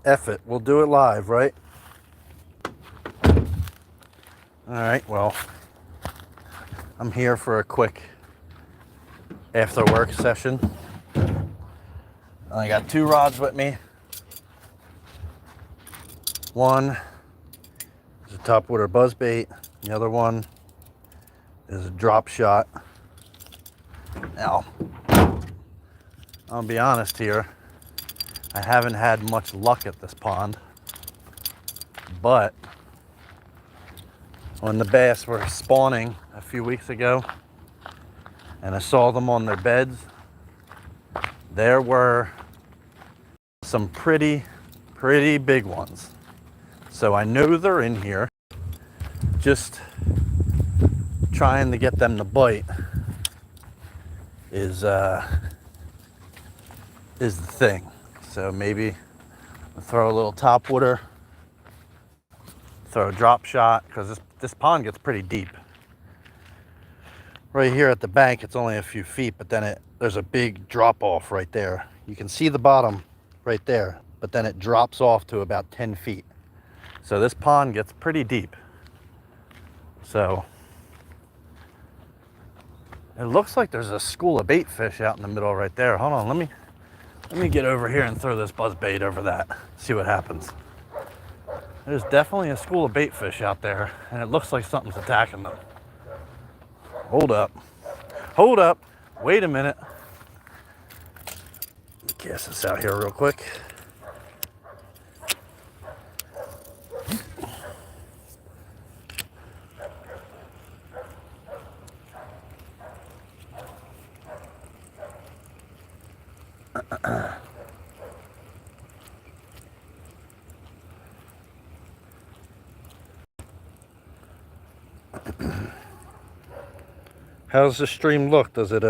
F it, we'll do it live, right? Alright, well, I'm here for a quick after work session. I got 2 rods with me. One is a topwater buzzbait. The other one is a drop shot. Now, I'll be honest here. I haven't had much luck at this pond, but when the bass were spawning a few weeks ago and I saw them on their beds, there were some pretty big ones. So I know they're in here. Just trying to get them to bite is the thing. So maybe I'll throw a little topwater, throw a drop shot, because this pond gets pretty deep. Right here at the bank, it's only a few feet, but then there's a big drop off right there. You can see the bottom right there, but then it drops off to about 10 feet. So this pond gets pretty deep. So it looks like there's a school of bait fish out in the middle right there. Hold on, let me get over here and throw this buzz bait over that. See what happens. There's definitely a school of bait fish out there, and it looks like something's attacking them. Hold up. Hold up. Wait a minute. Let me cast this out here real quick. How's the stream look? Does it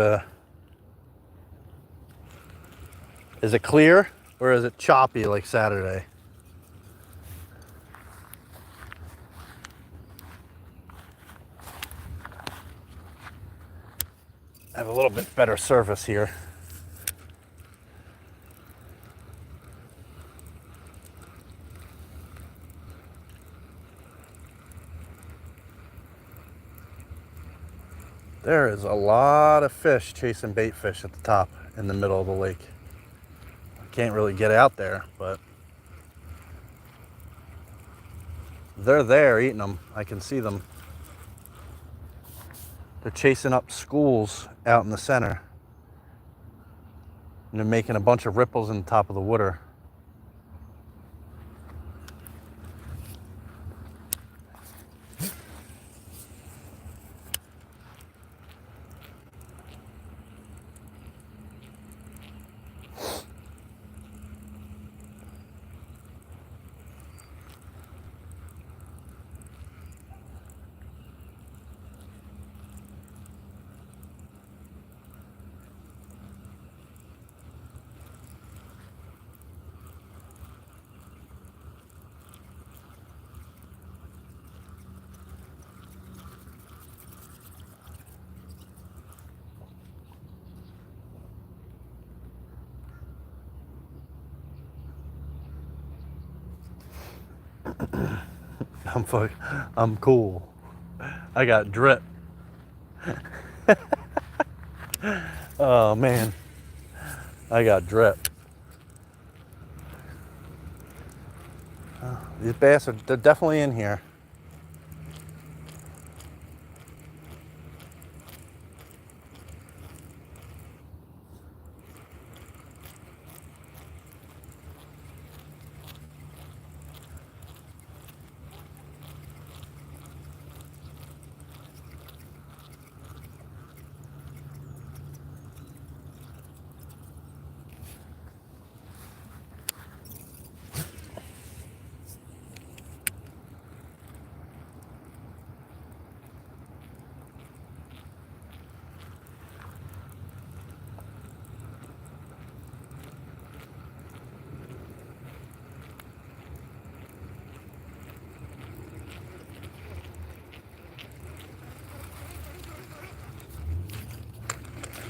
is it clear or is it choppy like Saturday? I have a little bit better surface here. There is a lot of fish chasing bait fish at the top in the middle of the lake. I can't really get out there, but they're there eating them. I can see them. They're chasing up schools out in the center. And they're making a bunch of ripples in the top of the water. I'm cool. I got drip. Oh man, I got drip. These bass they're definitely in here.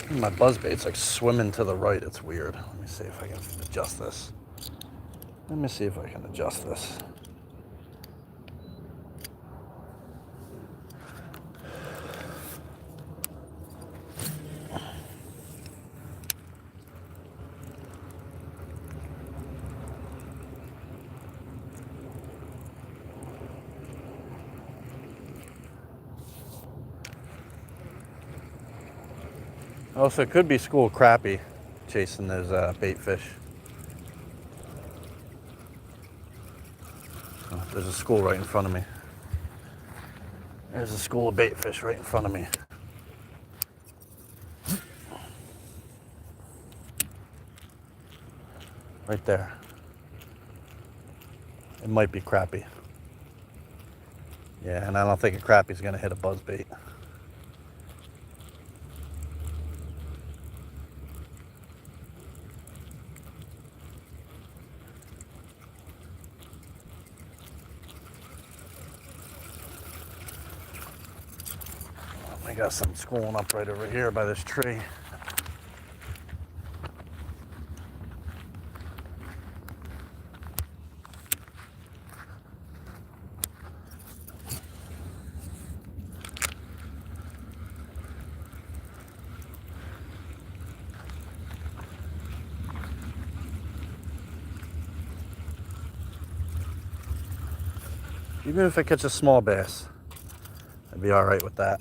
My buzzbait's like swimming to the right. It's weird. Let me see if I can adjust this. Let me see if I can adjust this. Also, it could be school crappie chasing those bait fish. Oh, there's a school right in front of me. There's a school of bait fish right in front of me. Right there. It might be crappie. Yeah, and I don't think a crappie's gonna hit a buzzbait. I got some schooling up right over here by this tree. Even if I catch a small bass, I'd be all right with that.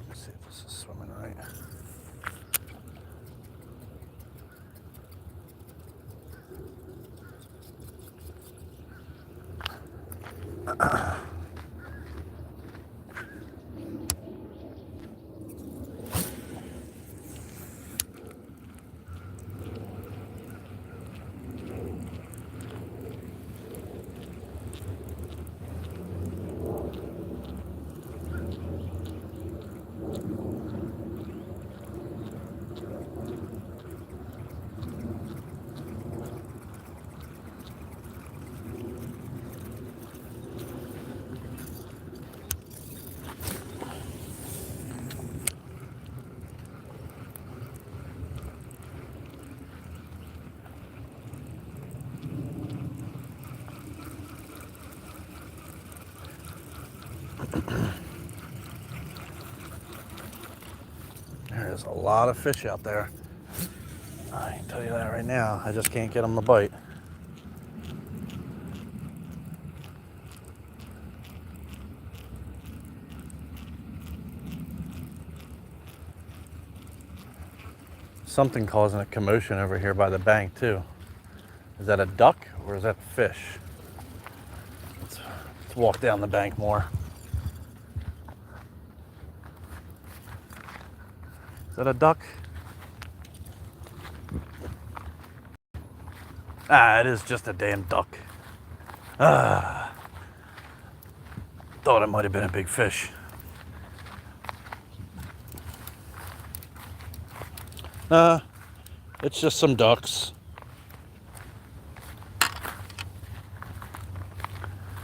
Let's see if this is swimming right. There's a lot of fish out there. I can tell you that right now. I just can't get them to bite. Something causing a commotion over here by the bank too. Is that a duck or is that fish? Let's walk down the bank more. Is that a duck? Ah, it is just a damn duck. Ah, thought it might have been a big fish. It's just some ducks.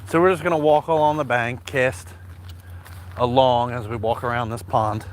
So we're just gonna walk along the bank, cast along as we walk around this pond.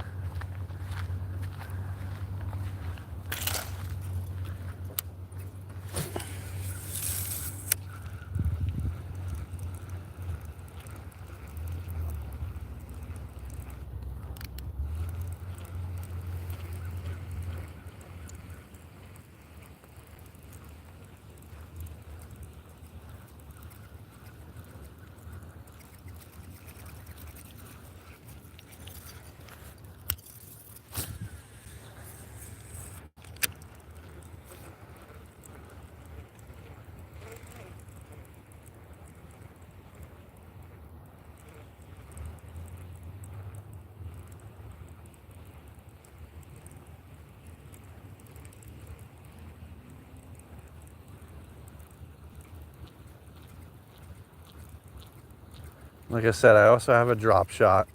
Like I said, I also have a drop shot.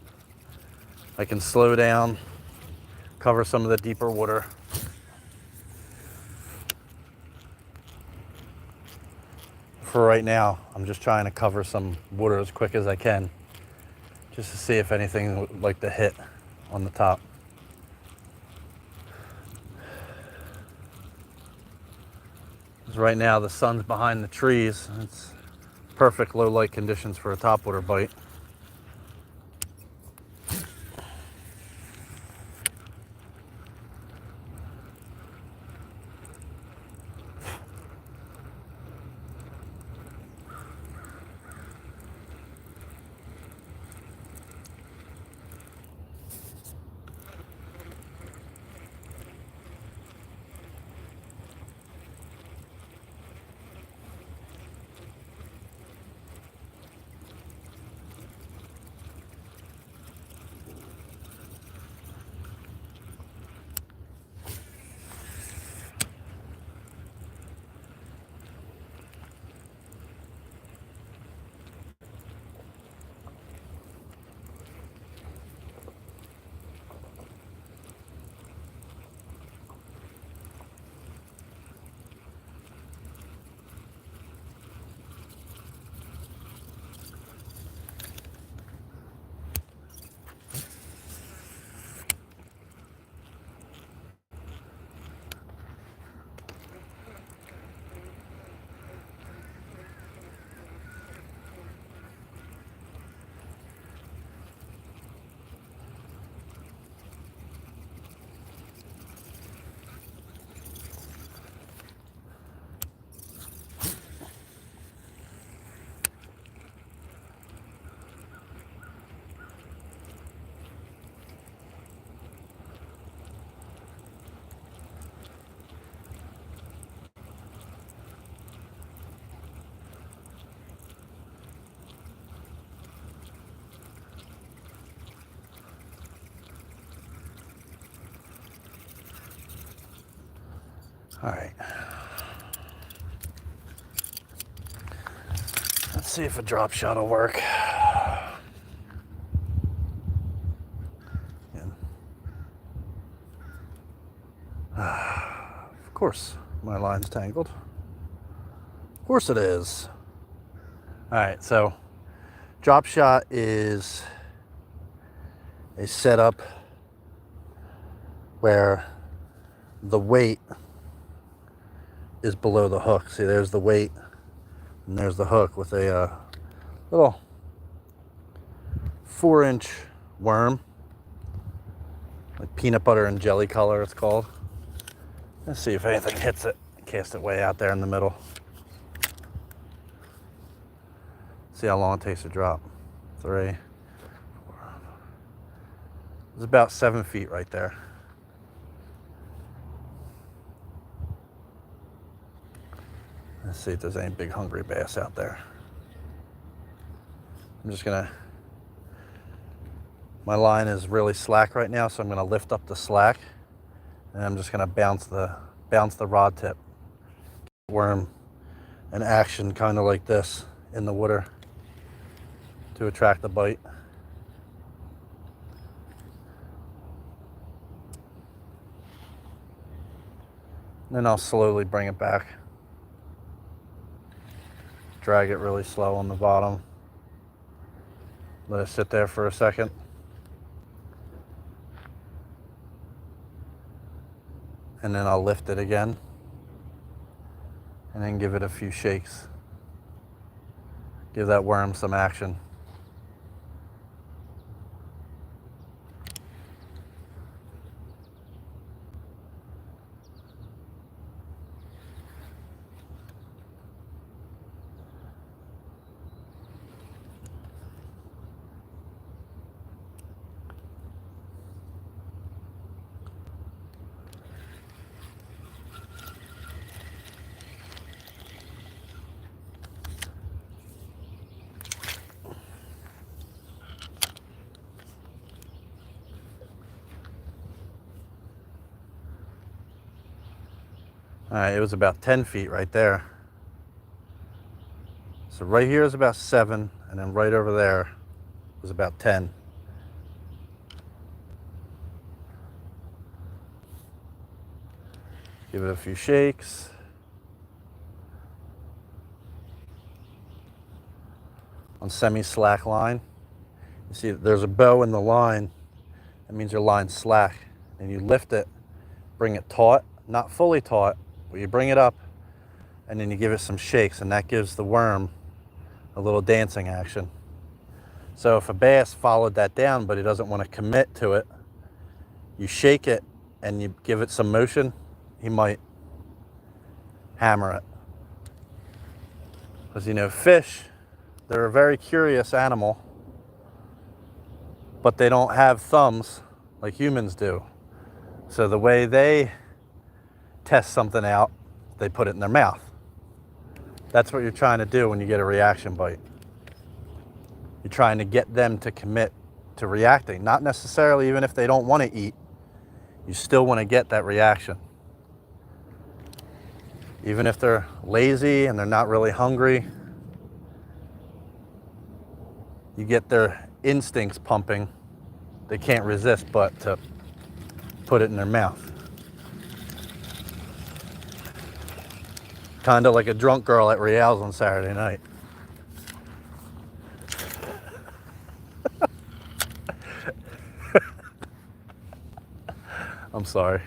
I can slow down, cover some of the deeper water. For right now, I'm just trying to cover some water as quick as I can, just to see if anything would like to hit on the top. Because right now the sun's behind the trees. It's perfect low light conditions for a topwater bite. All right. Let's see if a drop shot will work. Of course, my line's tangled. Of course it is. All right, so drop shot is a setup where the weight is below the hook. See, there's the weight, and there's the hook with a little 4-inch worm, like peanut butter and jelly color it's called. Let's see if anything hits it. Cast it way out there in the middle. See how long it takes to drop. 3, 4. It's about 7 feet right there. Let's see if there's any big hungry bass out there. I'm just gonna, my line is really slack right now, so I'm gonna lift up the slack, and I'm just gonna bounce the rod tip. Worm an action kind of like this in the water to attract the bite. And then I'll slowly bring it back. Drag it really slow on the bottom. Let it sit there for a second. And then I'll lift it again. And then give it a few shakes. Give that worm some action. All right, it was about 10 feet right there. So right here is about 7, and then right over there was about 10. Give it a few shakes. On semi-slack line. You see there's a bow in the line. That means your line's slack. And you lift it, bring it taut, not fully taut, but you bring it up, and then you give it some shakes, and that gives the worm a little dancing action. So if a bass followed that down, but he doesn't want to commit to it, you shake it and you give it some motion, he might hammer it. Because, you know, fish, they're a very curious animal, but they don't have thumbs like humans do. So the way they test something out, they put it in their mouth. That's what you're trying to do when you get a reaction bite. You're trying to get them to commit to reacting. Not necessarily even if they don't want to eat. You still want to get that reaction. Even if they're lazy and they're not really hungry, you get their instincts pumping. They can't resist but to put it in their mouth. Kind of like a drunk girl at Rial's on Saturday night. I'm sorry.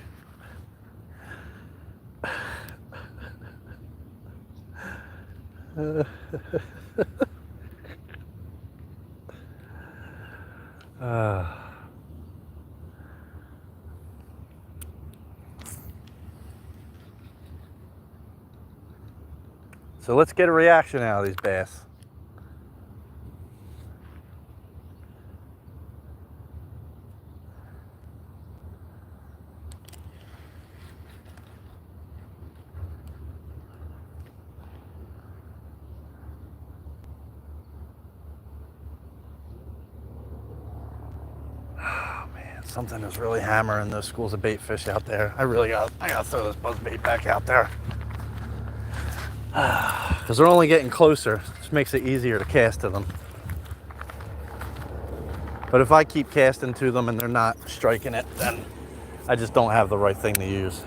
So let's get a reaction out of these bass. Something is really hammering those schools of bait fish out there. I gotta throw this buzz bait back out there. Because they're only getting closer. Just makes it easier to cast to them. But if I keep casting to them and they're not striking it, then I just don't have the right thing to use.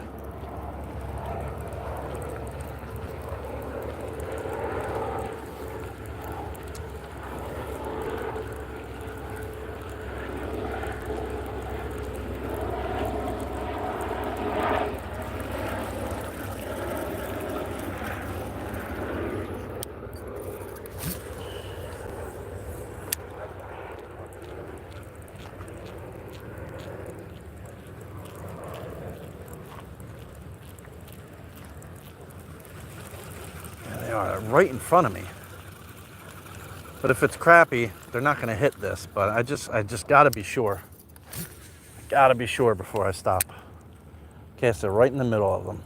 They are right in front of me. But if it's crappie, they're not going to hit this. But I just got to be sure. Got to be sure before I stop. Cast it right in the middle of them.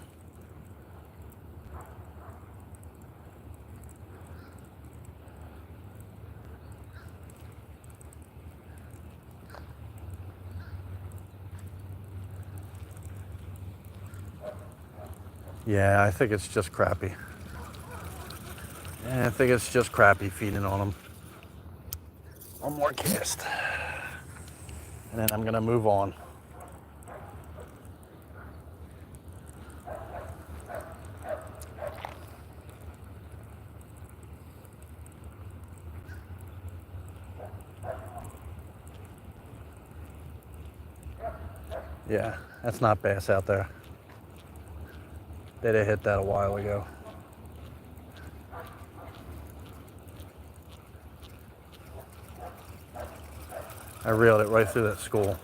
Yeah, I think it's just crappie. Yeah, I think it's just crappie feeding on them. One more cast. And then I'm going to move on. Yeah, that's not bass out there. They'd have hit that a while ago. I reeled it right through that school.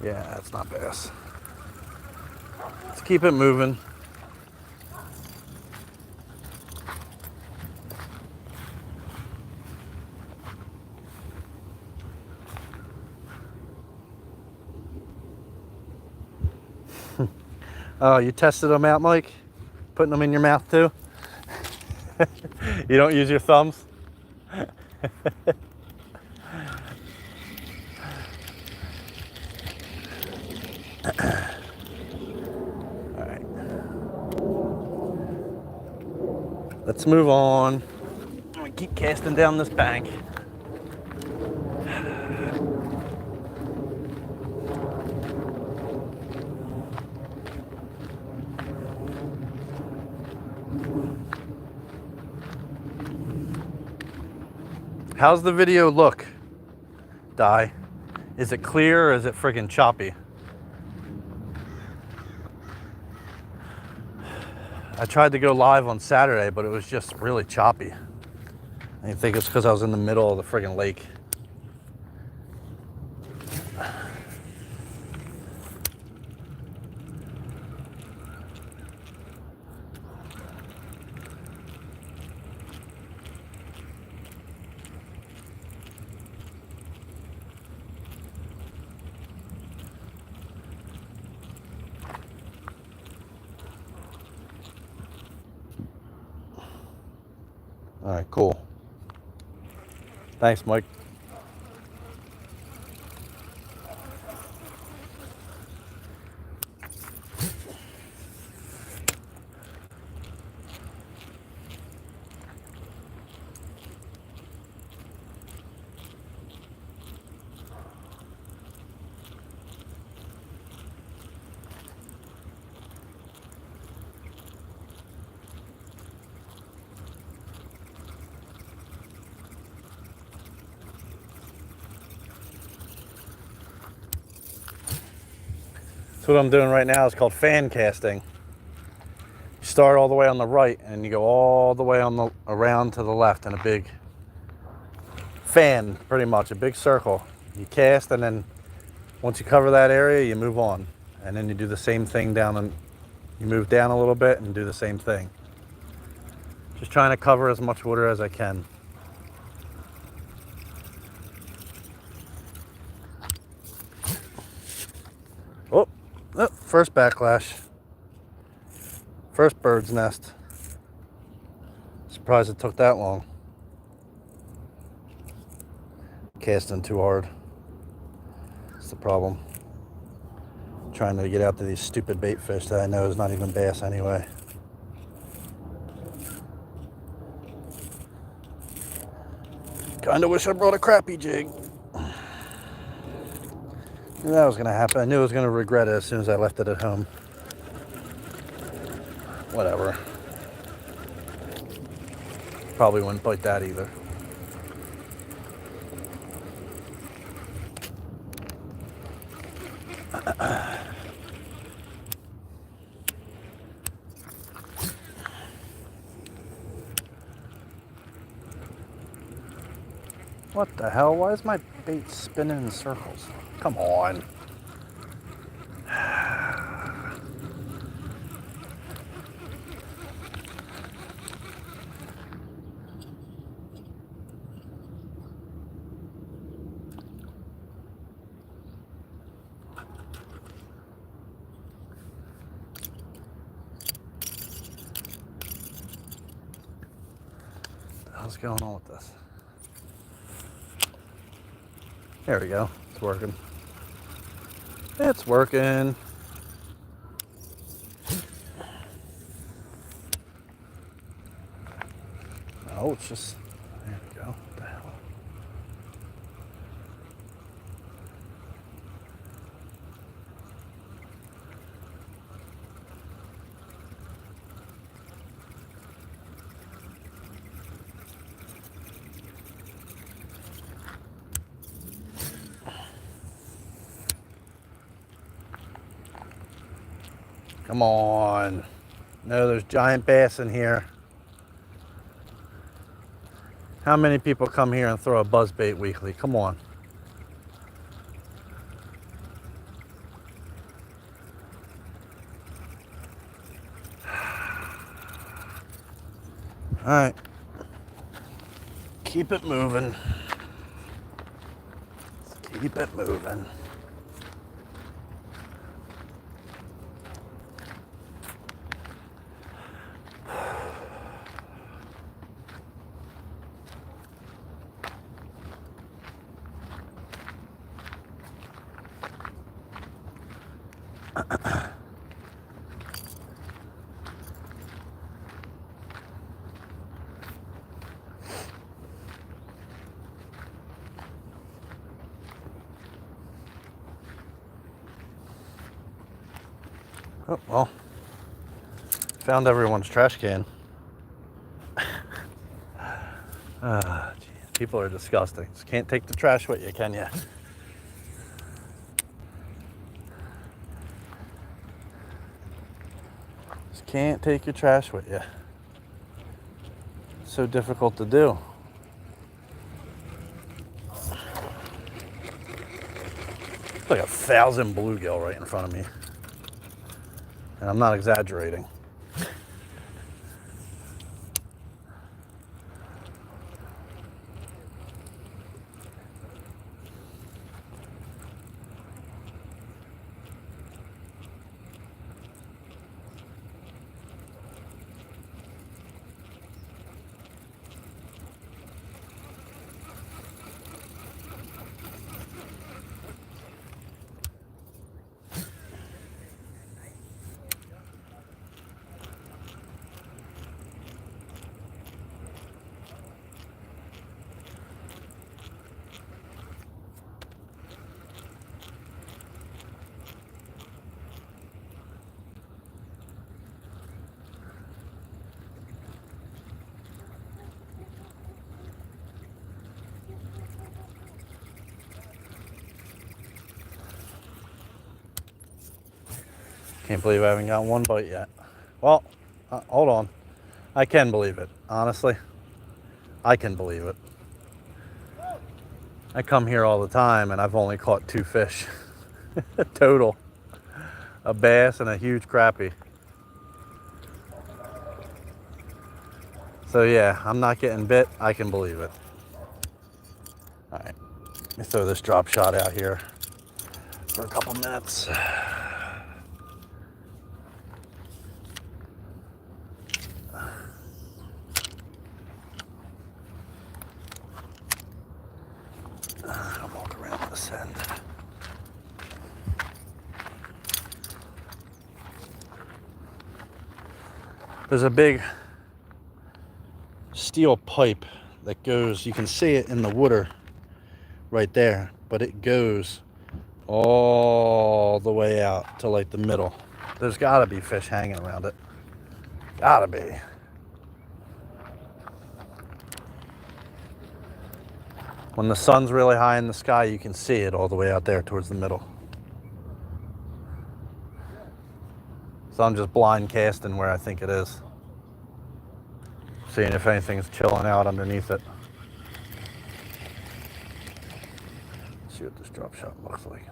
Yeah, that's not bass. Let's keep it moving. Oh, you tested them out, Mike? Putting them in your mouth too? You don't use your thumbs? All right. Let's move on. I'm gonna keep casting down this bank. How's the video look, Di? Is it clear or is it friggin' choppy? I tried to go live on Saturday, but it was just really choppy. I think it's because I was in the middle of the friggin' lake. All right, cool. Thanks, Mike. So what I'm doing right now is called fan casting. You start all the way on the right and you go all the way on the around to the left in a big fan, pretty much a big circle. You cast, and then once you cover that area, you move on, and then you do the same thing down, and you move down a little bit and do the same thing. Just trying to cover as much water as I can. Oh, first backlash. First bird's nest. Surprised it took that long. Casting too hard. That's the problem. Trying to get out to these stupid bait fish that I know is not even bass anyway. Kinda wish I brought a crappie jig. Knew that was gonna happen. I knew I was gonna regret it as soon as I left it at home. Whatever. Probably wouldn't bite that either. What the hell? Why is my bait spinning in circles? Come on. What's going on with this? There we go. It's working. It's working. Oh, it's just... There we go. What the hell? Come on. No, there's giant bass in here. How many people come here and throw a buzzbait weekly? Come on. All right. Keep it moving. Keep it moving. Oh, well, found everyone's trash can. Geez, people are disgusting. Just can't take the trash with you, can you? Just can't take your trash with you. So difficult to do. It's like 1,000 bluegill right in front of me. And I'm not exaggerating. Can't believe I haven't gotten one bite yet. Well, hold on. I can believe it. Honestly, I can believe it. I come here all the time and I've only caught 2 fish total. A bass and a huge crappie. So yeah, I'm not getting bit. I can believe it. All right, let me throw this drop shot out here for a couple minutes. I'll walk around this end. There's a big steel pipe that goes, you can see it in the water right there, but it goes all the way out to like the middle. There's gotta be fish hanging around it. Gotta be. When the sun's really high in the sky, you can see it all the way out there towards the middle. So I'm just blind casting where I think it is. Seeing if anything's chilling out underneath it. Let's see what this drop shot looks like.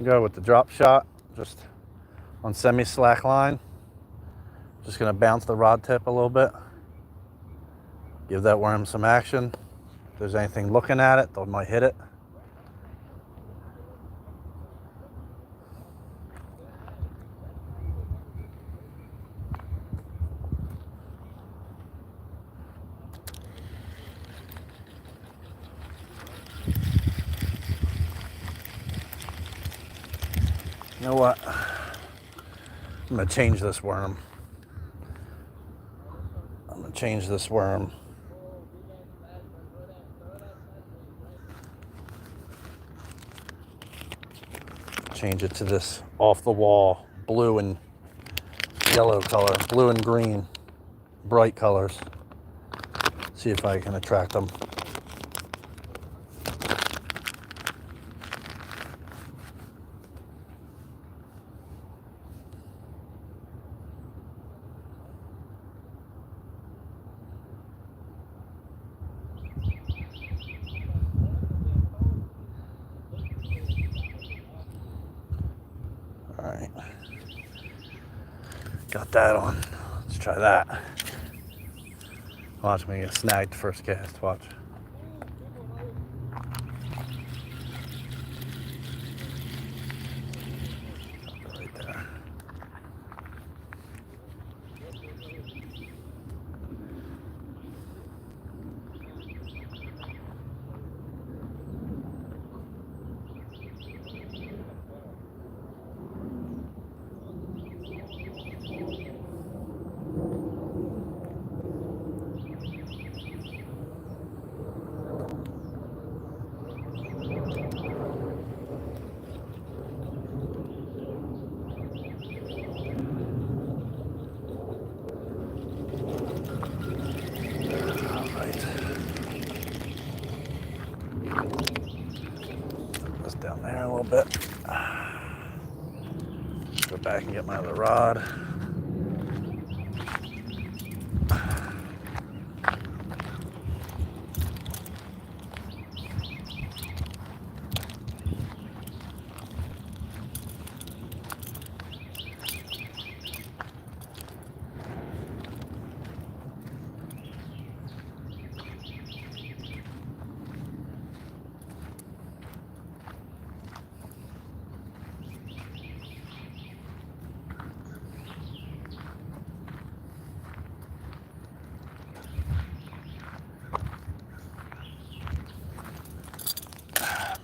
Go with the drop shot, just on semi-slack line. Just gonna bounce the rod tip a little bit. Give that worm some action. If there's anything looking at it, they might hit it. You know what? I'm gonna change this worm. Change it to this off the wall blue and yellow color, blue and green, bright colors. See if I can attract them. Got that on. Let's try that. Watch me get snagged first cast. Watch. Right there. Down there a little bit. Go back and get my other rod.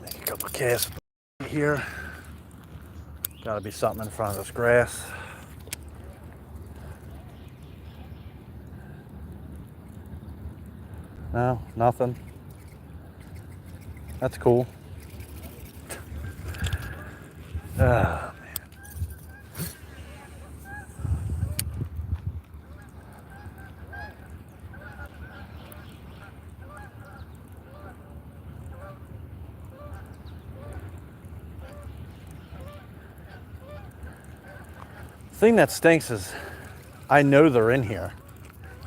Make a couple casts here. Got to be something in front of this grass. No, nothing. That's cool. Ah, man. The thing that stinks is I know they're in here.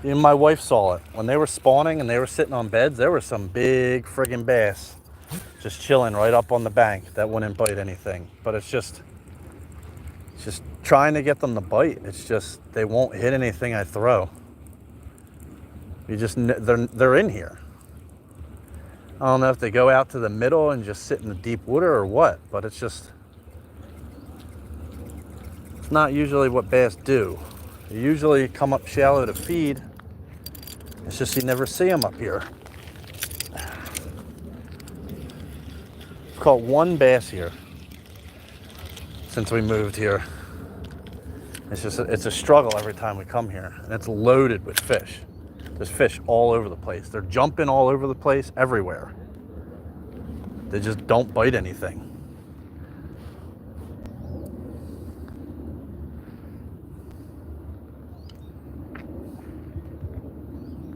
Even my wife saw it. When they were spawning and they were sitting on beds, there were some big friggin' bass just chilling right up on the bank that wouldn't bite anything. But it's just trying to get them to bite. It's just, they won't hit anything I throw. They're in here. I don't know if they go out to the middle and just sit in the deep water or what, but it's not usually what bass do. They usually come up shallow to feed. It's just you never see them up here. I've caught one bass here since we moved here. It's a struggle every time we come here, and it's loaded with fish. There's fish all over the place. They're jumping all over the place, everywhere. They just don't bite anything.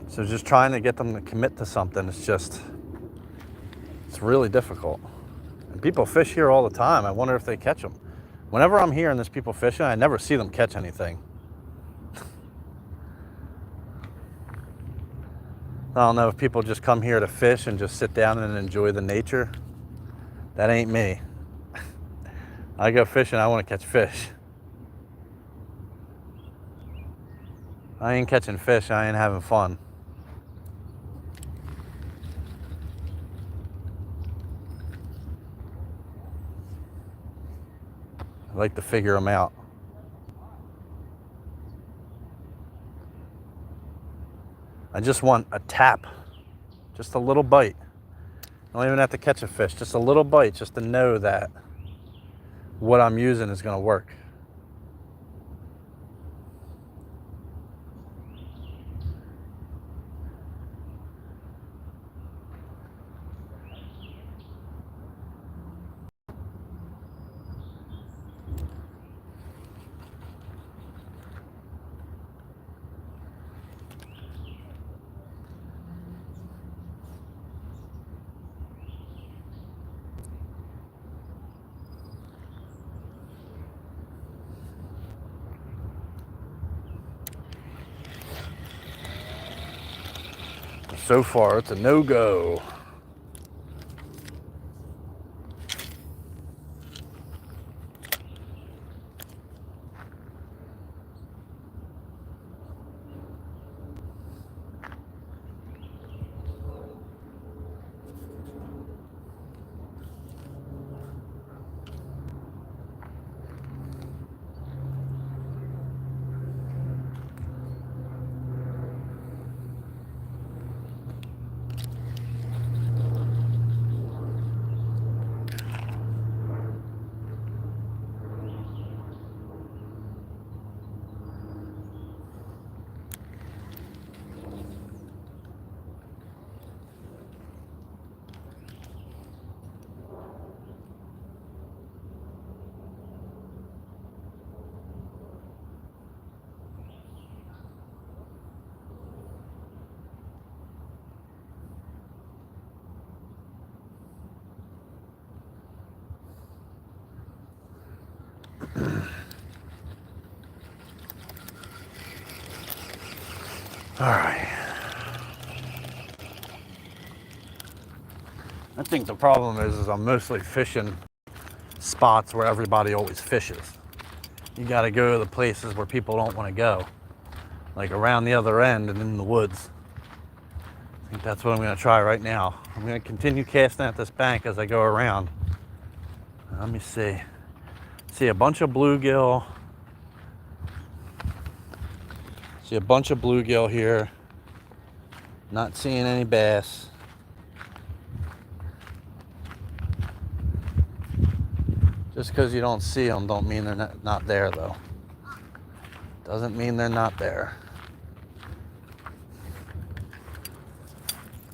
So just trying to get them to commit to something, it's really difficult. And people fish here all the time. I wonder if they catch them. Whenever I'm here and there's people fishing, I never see them catch anything. I don't know if people just come here to fish and just sit down and enjoy the nature. That ain't me. I go fishing, I want to catch fish. I ain't catching fish, I ain't having fun. I like to figure them out. I just want a tap, just a little bite. I don't even have to catch a fish, just a little bite, just to know that what I'm using is going to work. So far, it's a no-go. All right. I think the problem is I'm mostly fishing spots where everybody always fishes. You got to go to the places where people don't want to go, like around the other end and in the woods. I think that's what I'm going to try right now. I'm going to continue casting at this bank as I go around. Let me see. See a bunch of bluegill. See a bunch of bluegill here. Not seeing any bass. Just because you don't see them don't mean they're not there though. Doesn't mean they're not there.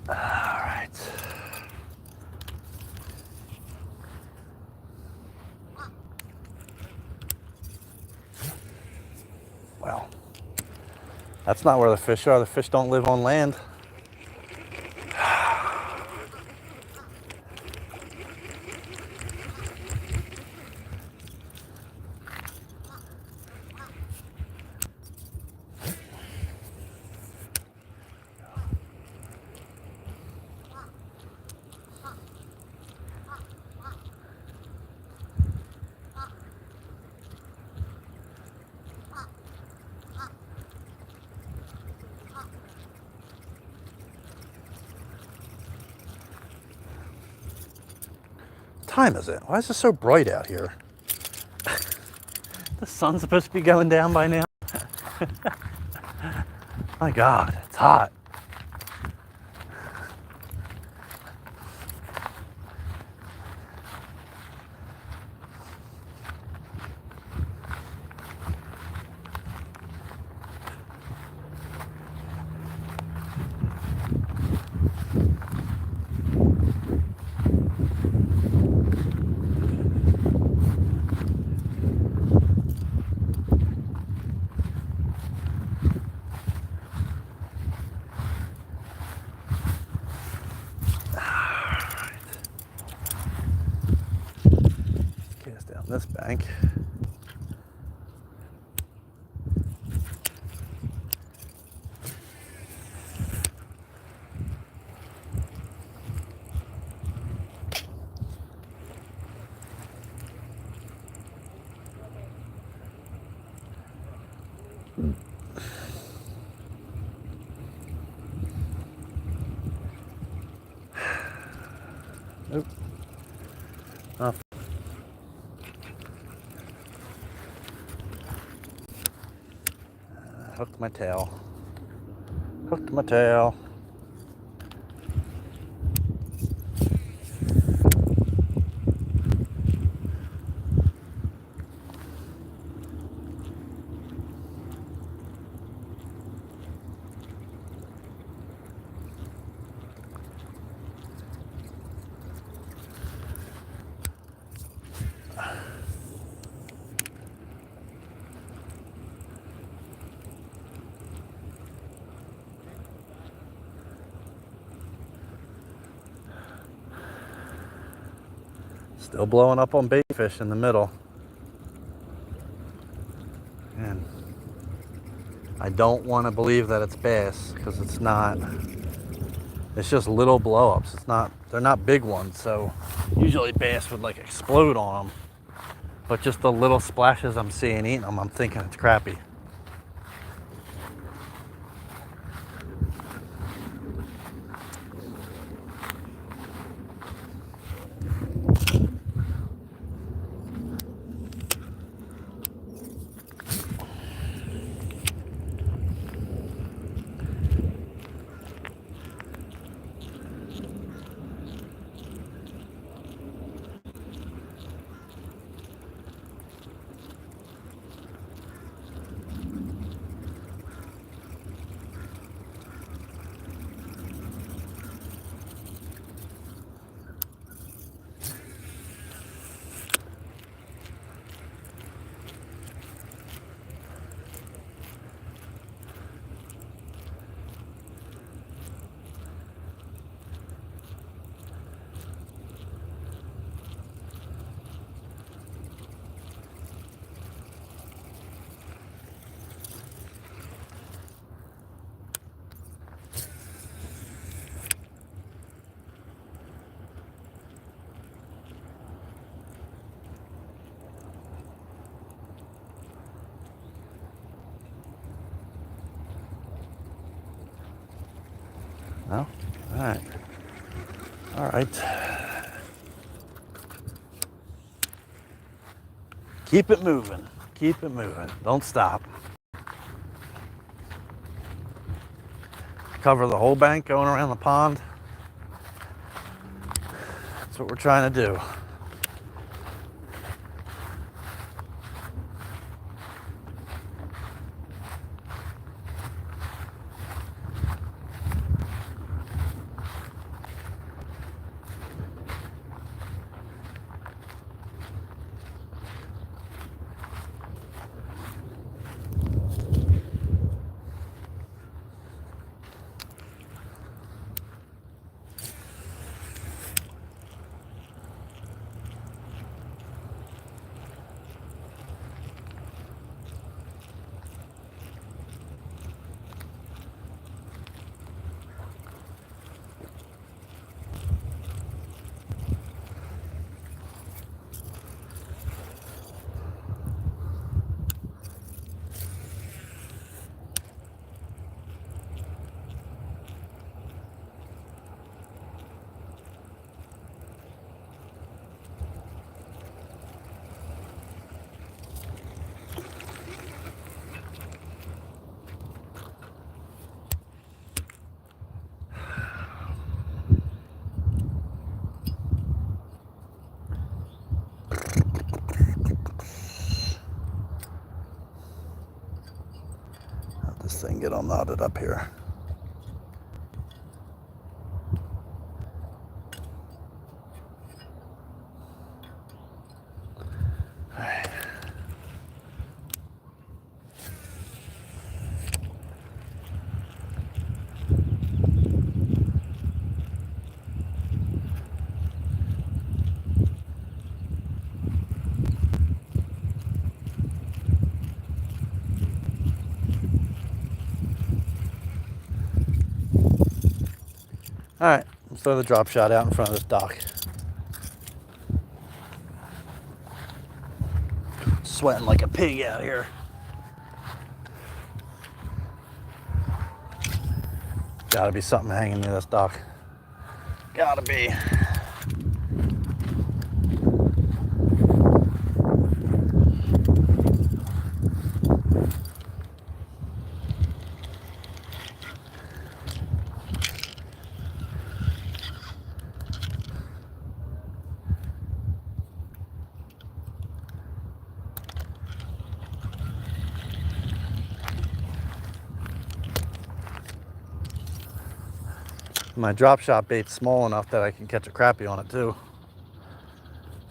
All right. Well, that's not where the fish are. The fish don't live on land. What time is it? Why is it so bright out here? The sun's supposed to be going down by now. My God, it's hot. Cast down this bank. Nope. Nothing. Hooked my tail. Hooked my tail. Still blowing up on bait fish in the middle. And I don't want to believe that it's bass because it's not. It's just little blow-ups. They're not big ones, so usually bass would like explode on them. But just the little splashes I'm seeing eating them, I'm thinking it's crappie. All right. All right. Keep it moving. Keep it moving. Don't stop. Cover the whole bank going around the pond. That's what we're trying to do. Let this thing get all knotted up here. All right, let's throw the drop shot out in front of this dock. Sweating like a pig out here. Gotta be something hanging near this dock. Gotta be. My drop shot bait's small enough that I can catch a crappie on it too.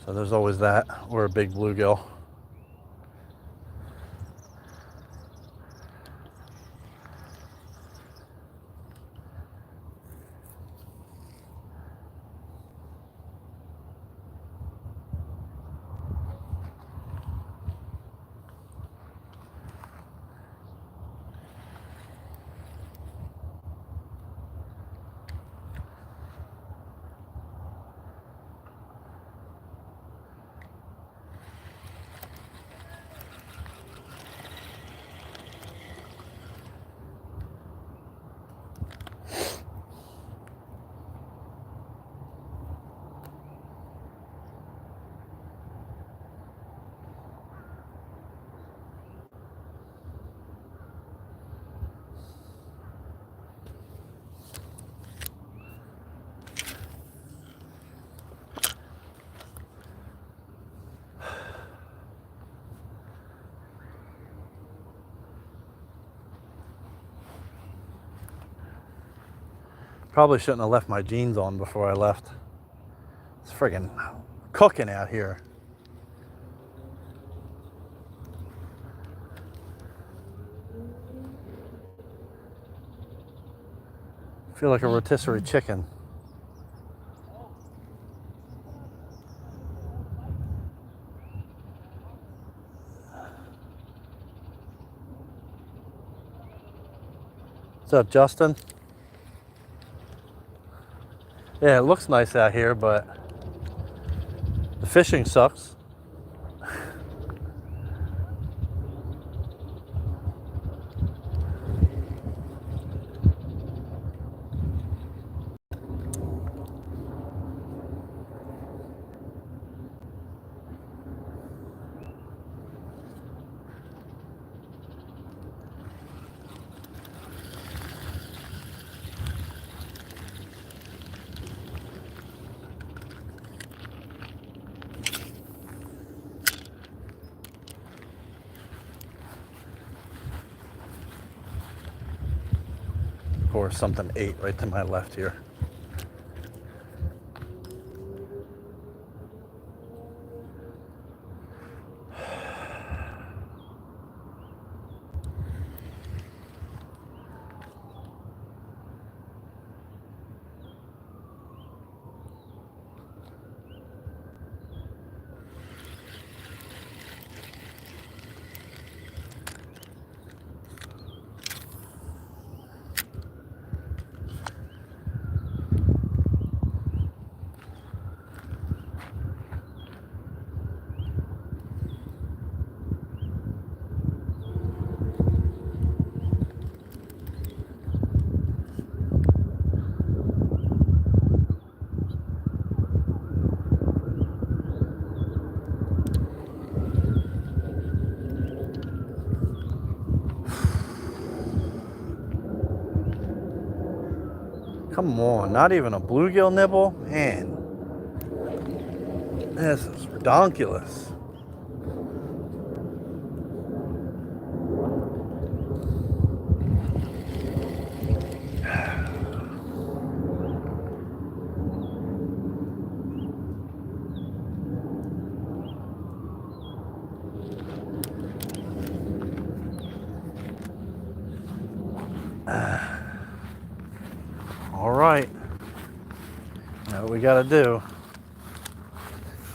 So there's always that, or a big bluegill. Probably shouldn't have left my jeans on before I left. It's friggin' cooking out here. I feel like a rotisserie chicken. What's up, Justin? Yeah, it looks nice out here, but the fishing sucks. before something ate right to my left here. Come on, not even a bluegill nibble? Man, this is ridiculous. All right, now what we gotta do,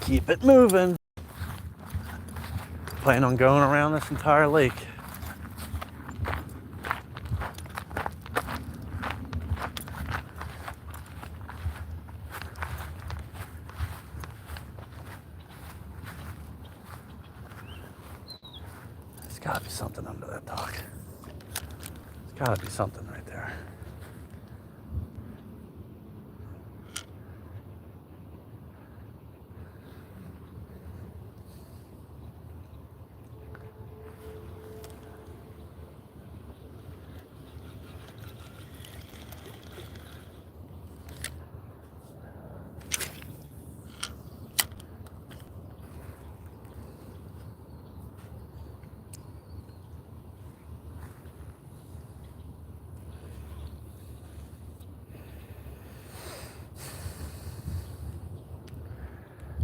keep it moving. Plan on going around this entire lake. There's gotta be something under that dock. There's gotta be something right there.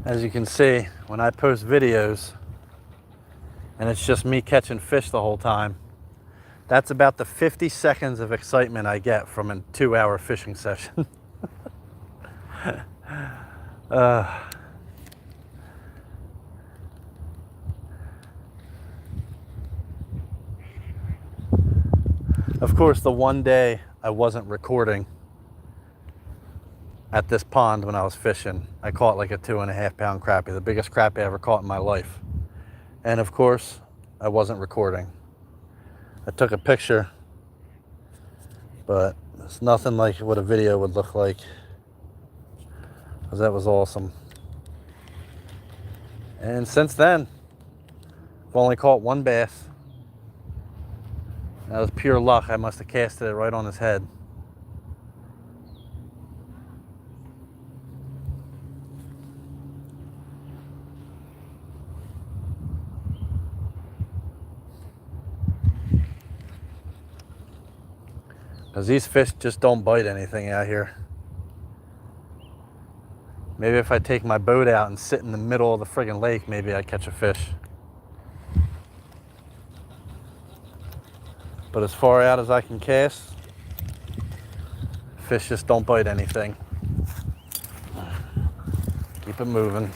As you can see, when I post videos and it's just me catching fish the whole time, that's about the 50 seconds of excitement I get from a 2-hour fishing session. Of course, the one day I wasn't recording at this pond when I was fishing, I caught like a 2.5 pound crappie, the biggest crappie I ever caught in my life. And of course, I wasn't recording. I took a picture, but it's nothing like what a video would look like, because that was awesome. And since then, I've only caught one bass. That was pure luck. I must have casted it right on his head. Because these fish just don't bite anything out here. Maybe if I take my boat out and sit in the middle of the friggin' lake, maybe I'd catch a fish. But as far out as I can cast, fish just don't bite anything. Keep it moving.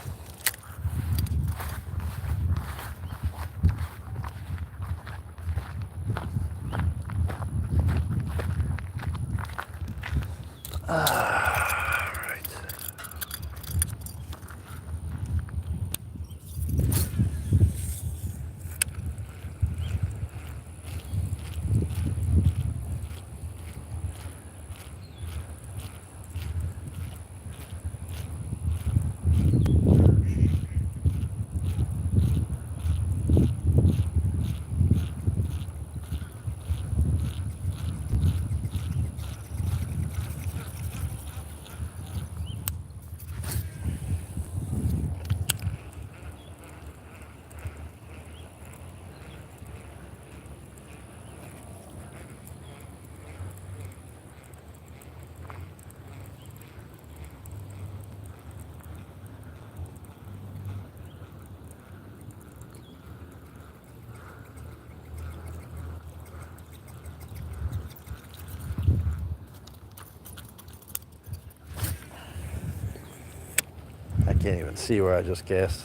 can't even see where I just cast.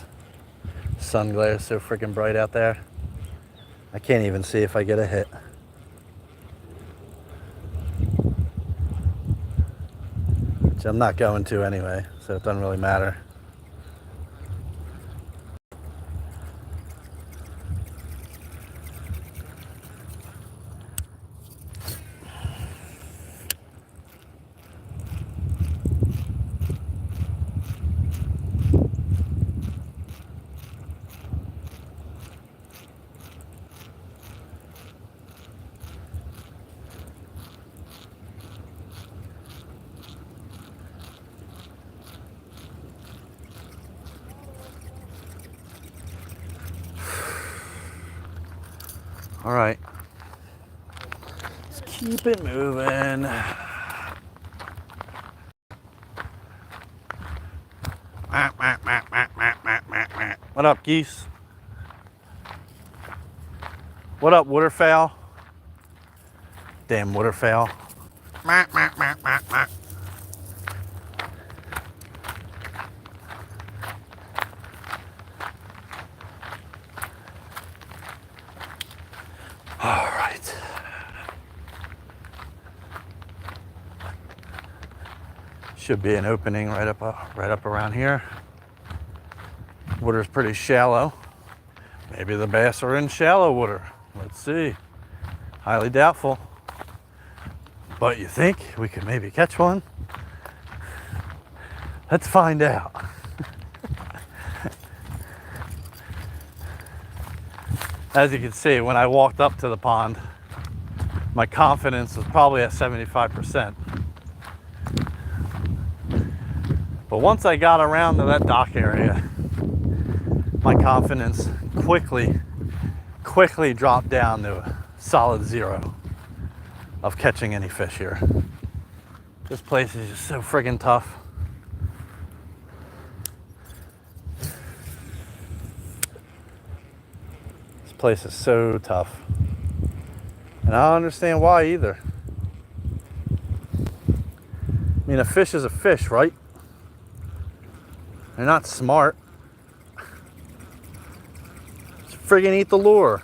Sun glare is so freaking bright out there. I can't even see if I get a hit. Which I'm not going to anyway, so it doesn't really matter. All right, let's keep it moving. What up, geese? What up, waterfowl? Damn waterfowl. All right. Should be an opening right up around here. Water's pretty shallow. Maybe the bass are in shallow water. Let's see. Highly doubtful. But you think we could maybe catch one? Let's find out. As you can see, when I walked up to the pond, my confidence was probably at 75%. But once I got around to that dock area, my confidence quickly dropped down to a solid 0 of catching any fish here. This place is just so friggin' tough. This place is so tough. And I don't understand why either. I mean, a fish is a fish, right? They're not smart. Just friggin' eat the lure.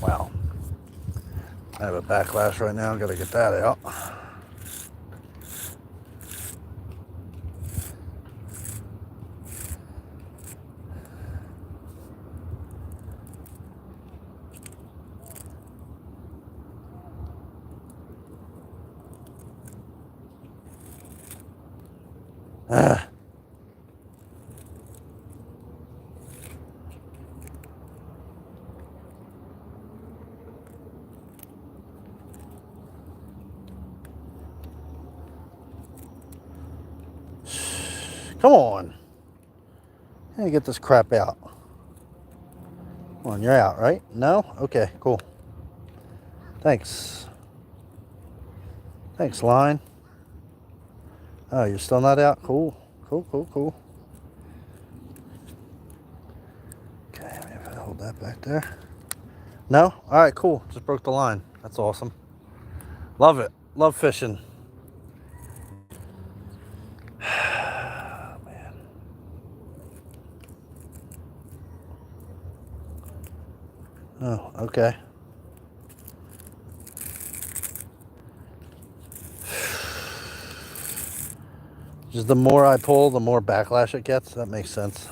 Wow. I have a backlash right now. Gotta get that out. Ah. Come on. Let me get this crap out. Come on, you're out, right? No? Okay, cool. Thanks. Thanks, line. Oh, you're still not out? Cool. Cool. Okay, maybe if I hold that back there. No? All right, cool. Just broke the line. That's awesome. Love it. Love fishing. Man. Oh, okay. Just the more I pull, the more backlash it gets. That makes sense.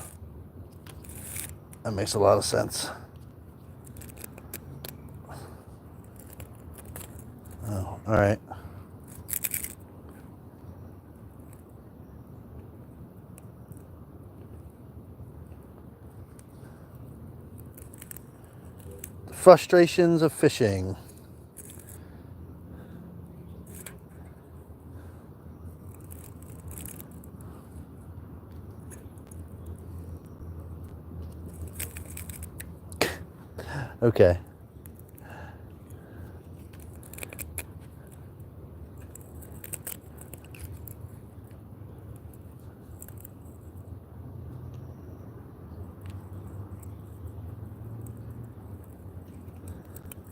That makes a lot of sense. Oh, all right. The frustrations of fishing. Okay.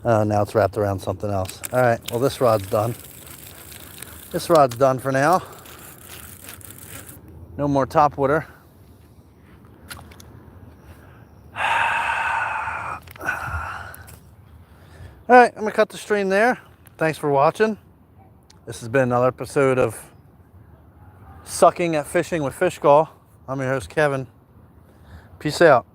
Oh, now it's wrapped around something else. All right, well, this rod's done. This rod's done for now. No more topwater. All right, I'm gonna cut the stream there. Thanks for watching. This has been another episode of Sucking at Fishing with Fish Call. I'm your host, Kevin. Peace out.